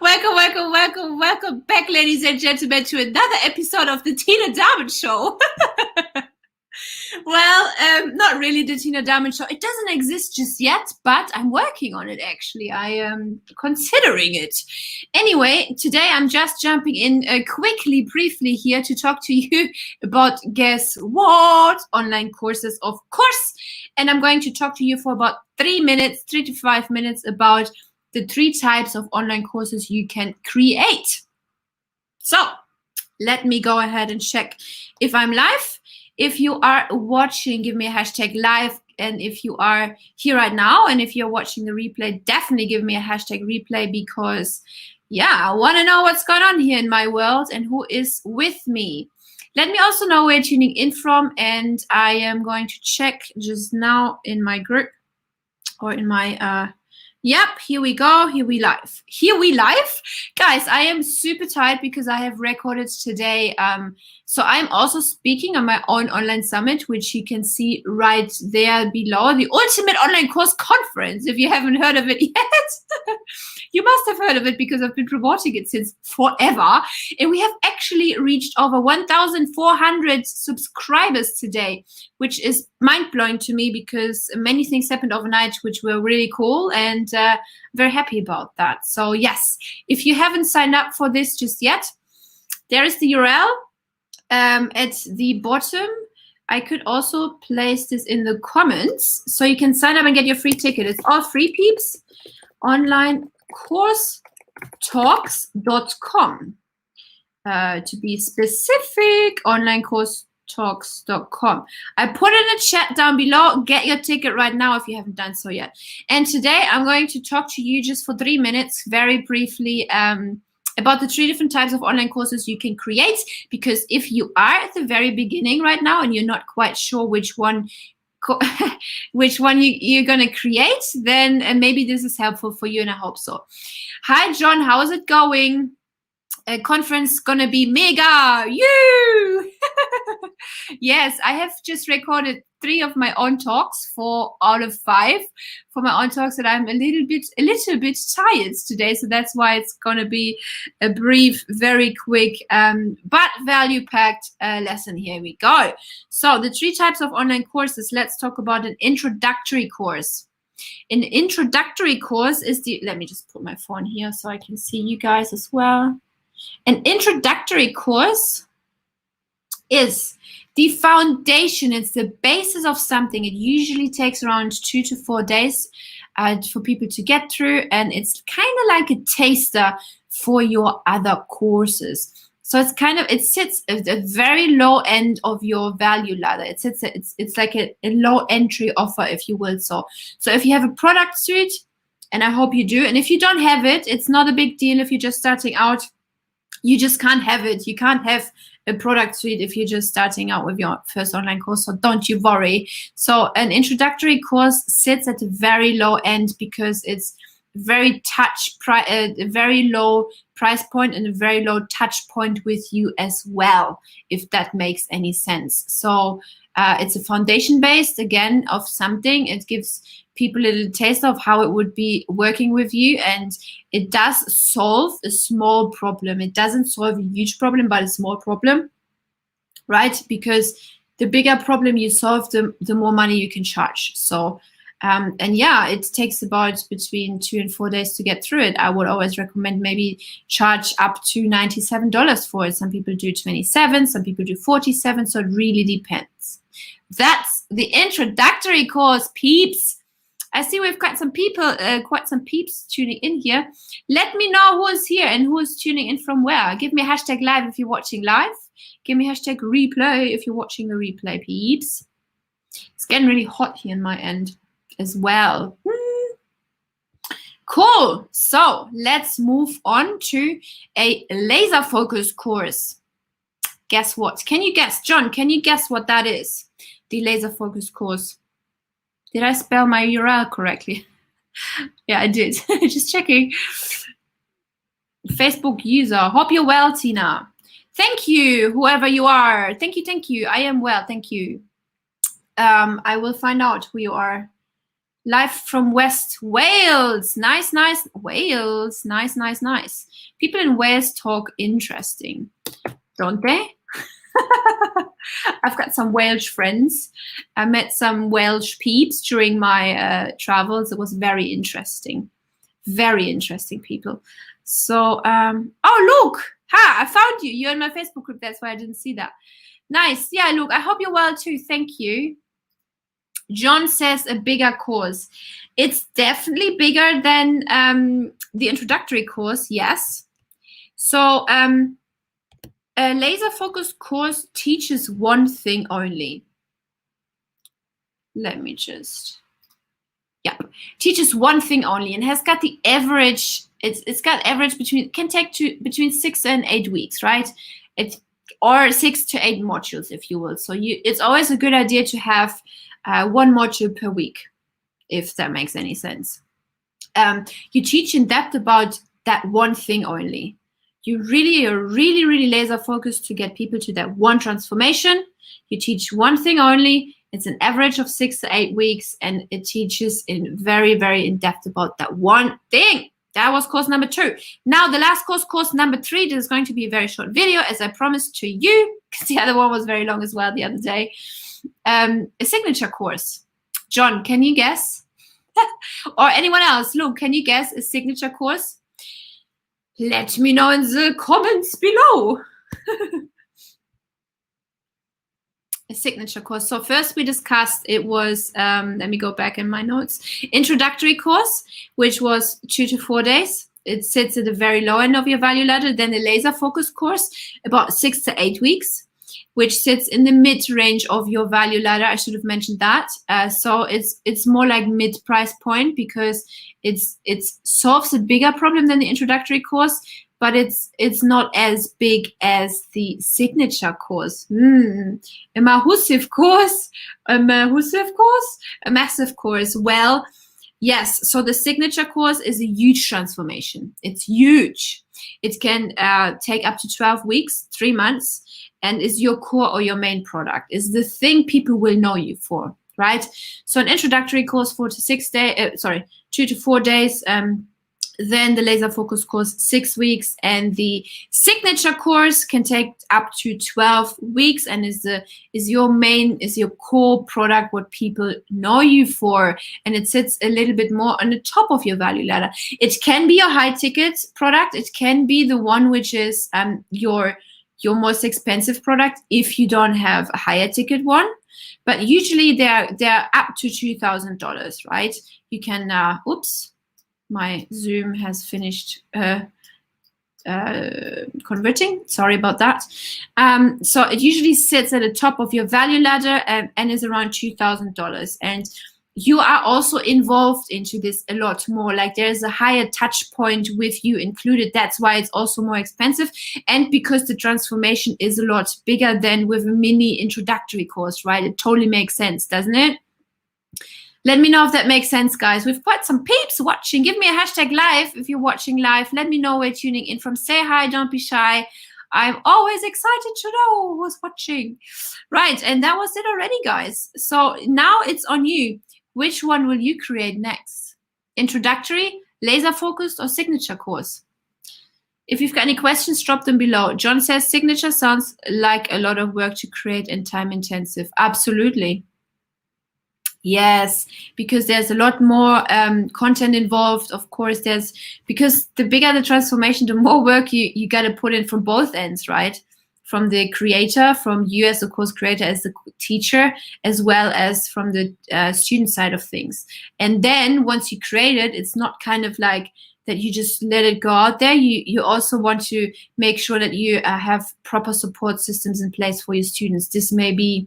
Welcome back, ladies and gentlemen, to another episode of the Tina Dahmen Show. Well, not really the Tina Dahmen Show. It doesn't exist just yet, but I'm working on it, actually. I am considering it. Anyway, today I'm just jumping in briefly here to talk to you about, guess what? Online courses, of course. And I'm going to talk to you for about 3 to 5 minutes about the 3 types of online courses you can create. So let me go ahead and check if I'm live. If you are watching, give me a hashtag live. And if you are here right now, and if you're watching the replay, definitely give me a hashtag replay, because yeah, I want to know what's going on here in my world and who is with me. Let me also know where you're tuning in from, and I am going to check just now in my group or in my yep, here we go. Here we live. Guys, I am super tired because I have recorded today. So I'm also speaking on my own online summit, which you can see right there below, the Ultimate Online Course Conference. If you haven't heard of it yet, you must have heard of it because I've been promoting it since forever. And we have actually reached over 1,400 subscribers today, which is mind-blowing to me because many things happened overnight, which were really cool, and very happy about that. So yes, if you haven't signed up for this just yet, there is the URL at the bottom. I could also place this in the comments so you can sign up and get your free ticket. It's all free, peeps. onlinecoursetalks.com. To be specific, onlinecoursetalks.com. I put in a chat down below. Get your ticket right now if you haven't done so yet. And today I'm going to talk to you just for 3 minutes, very briefly, about the 3 different types of online courses you can create. Because if you are at the very beginning right now and you're not quite sure which one you're going to create, then maybe this is helpful for you, and I hope so. Hi, John. How is it going? Conference gonna be mega. You. Yes, I have just recorded 3 of my own talks, 4 out of 5 for my own talks, and I'm a little bit tired today, so that's why it's gonna be a brief, very quick, but value-packed lesson. Here we go. So the 3 types of online courses. Let's talk about an introductory course. An introductory course is let me just put my phone here so I can see you guys as well. An introductory course is the foundation. It's the basis of something. It usually takes around 2 to 4 days for people to get through, and it's kind of like a taster for your other courses. So it sits at the very low end of your value ladder. It's like a low entry offer, if you will. So if you have a product suite, and I hope you do, and if you don't have it, it's not a big deal. If you're just starting out, you just can't have it. You can't have a product suite if you're just starting out with your first online course, so don't you worry. So an introductory course sits at a very low end because it's very very low price point and a very low touch point with you as well, if that makes any sense. So it's a foundation based, again, of something. It gives people a little taste of how it would be working with you, and it does solve a small problem. It doesn't solve a huge problem, but a small problem, right? Because the bigger problem you solve, the more money you can charge. So and yeah, it takes about between 2 and 4 days to get through it. I would always recommend maybe charge up to $97 for it. Some people do 27, some people do 47, so it really depends. That's the introductory course, peeps. I see we've got some people, quite some peeps tuning in here. Let me know who is here and who is tuning in from where. Give me a hashtag live if you're watching live. Give me a hashtag replay if you're watching the replay, peeps. It's getting really hot here in my end as well. Cool. So let's move on to a laser focus course. Guess what? Can you guess? John, can you guess what that is? The laser focus course. Did I spell my URL correctly? Yeah, I did. Just checking. Facebook user. Hope you're well, Tina. Thank you, whoever you are. Thank you. I am well, thank you. I will find out who you are Live from West Wales. Nice, nice. Wales. Nice, nice, nice. People in Wales talk interesting, don't they? I've got some Welsh friends. I met some Welsh peeps during my travels. It was very interesting. Very interesting people. So, oh, look. Ha, I found you. You're in my Facebook group. That's why I didn't see that. Nice. Yeah, look, I hope you're well too. Thank you. John says a bigger course. It's definitely bigger than the introductory course, yes. So a laser focused course teaches one thing only. Let me just, yeah, teaches one thing only and has got the average, it's got average between, can take between 6 and 8 weeks, right? Or 6 to 8 modules, if you will. So it's always a good idea to have one module per week, if that makes any sense. You teach in depth about that one thing only. You really are really laser focused to get people to that one transformation. You teach one thing only. It's an average of 6 to 8 weeks, and it teaches in very in depth about that one thing. That was course number 2. Now the last course number 3, this is going to be a very short video, as I promised to you, because the other one was very long as well the other day. A signature course. John, can you guess? Or anyone else? Luke, can you guess a signature course? Let me know in the comments below. A signature course. So first we discussed, it was, let me go back in my notes, introductory course, which was 2 to 4 days. It sits at the very low end of your value ladder. Then the laser focus course, about 6 to 8 weeks, which sits in the mid range of your value ladder. I should have mentioned that. So it's more like mid price point, because it solves a bigger problem than the introductory course, but it's not as big as the signature course. A massive course, a massive course. Well, yes. So the signature course is a huge transformation. It's huge. It can take up to 12 weeks, 3 months, and is your core or your main product. Is the thing people will know you for, right? So an introductory course, 2 to 4 days. Then the laser focus course, 6 weeks, and the signature course can take up to 12 weeks, and is your core product, what people know you for, and it sits a little bit more on the top of your value ladder. It can be your high ticket product. It can be the one which is your most expensive product if you don't have a higher ticket one, but usually they're up to $2,000, right? You can oops. My Zoom has finished converting. Sorry about that. So it usually sits at the top of your value ladder and is around $2,000. And you are also involved into this a lot more. Like there's a higher touch point with you included. That's why it's also more expensive. And because the transformation is a lot bigger than with a mini introductory course, right? It totally makes sense, doesn't it? Let me know if that makes sense, guys. We've got some peeps watching. Give me a hashtag live if you're watching live. Let me know where you're tuning in from. Say hi, don't be shy. I'm always excited to know who's watching. Right, and that was it already, guys. So now it's on you. Which one will you create next? Introductory, laser focused, or signature course? If you've got any questions, drop them below. John says signature sounds like a lot of work to create and time intensive. Absolutely. Yes, because there's a lot more content involved. Of course, because the bigger the transformation, the more work you got to put in from both ends, right? From the creator, from you as the course creator, as the teacher, as well as from the student side of things. And then once you create it, it's not kind of like that you just let it go out there. You also want to make sure that you have proper support systems in place for your students. This may be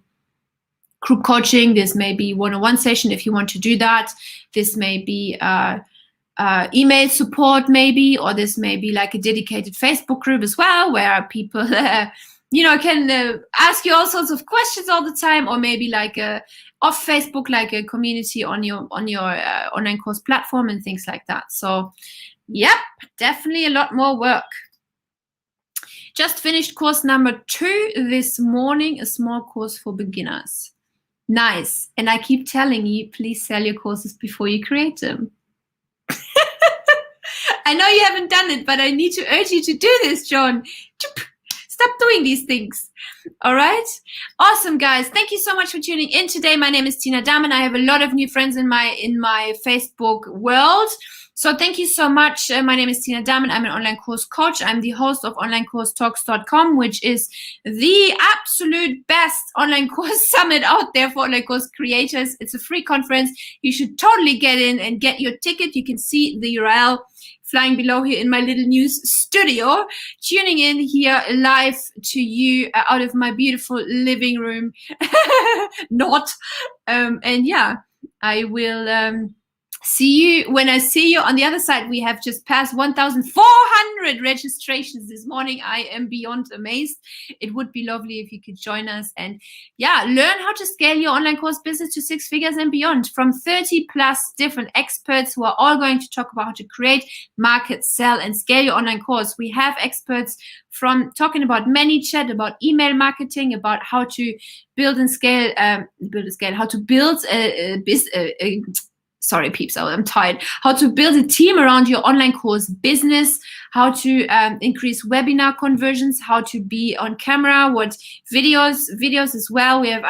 group coaching, this may be one-on-one session if you want to do that. This may be email support maybe, or this may be like a dedicated Facebook group as well, where people can ask you all sorts of questions all the time, or maybe like off Facebook, like a community on your online course platform and things like that. So yep, definitely a lot more work. Just finished course number 2 this morning, a small course for beginners. Nice. And I keep telling you, please sell your courses before you create them. I know you haven't done it, but I need to urge you to do this, John. Stop doing these things. All right. Awesome, guys. Thank you so much for tuning in today. My name is Tina Dahmen. I have a lot of new friends in my Facebook world. So thank you so much. My name is Tina Dahmen. I'm an online course coach. I'm the host of onlinecoursetalks.com, which is the absolute best online course summit out there for online course creators. It's a free conference. You should totally get in and get your ticket. You can see the URL flying below here in my little news studio, tuning in here live to you out of my beautiful living room. Not. And yeah, I will see you when I see you on the other side. We have just passed 1,400 registrations this morning. I am beyond amazed. It would be lovely if you could join us and yeah, learn how to scale your online course business to 6 figures and beyond from 30 plus different experts who are all going to talk about how to create, market, sell, and scale your online course. We have experts from talking about ManyChat, about email marketing, about how to build and scale, how to build sorry, peeps, I'm tired. How to build a team around your online course business, how to increase webinar conversions, how to be on camera, what videos as well. We have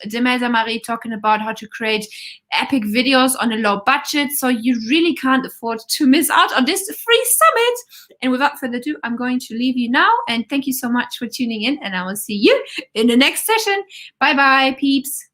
Demelza Marie talking about how to create epic videos on a low budget. So you really can't afford to miss out on this free summit. And without further ado, I'm going to leave you now. And thank you so much for tuning in. And I will see you in the next session. Bye-bye, peeps.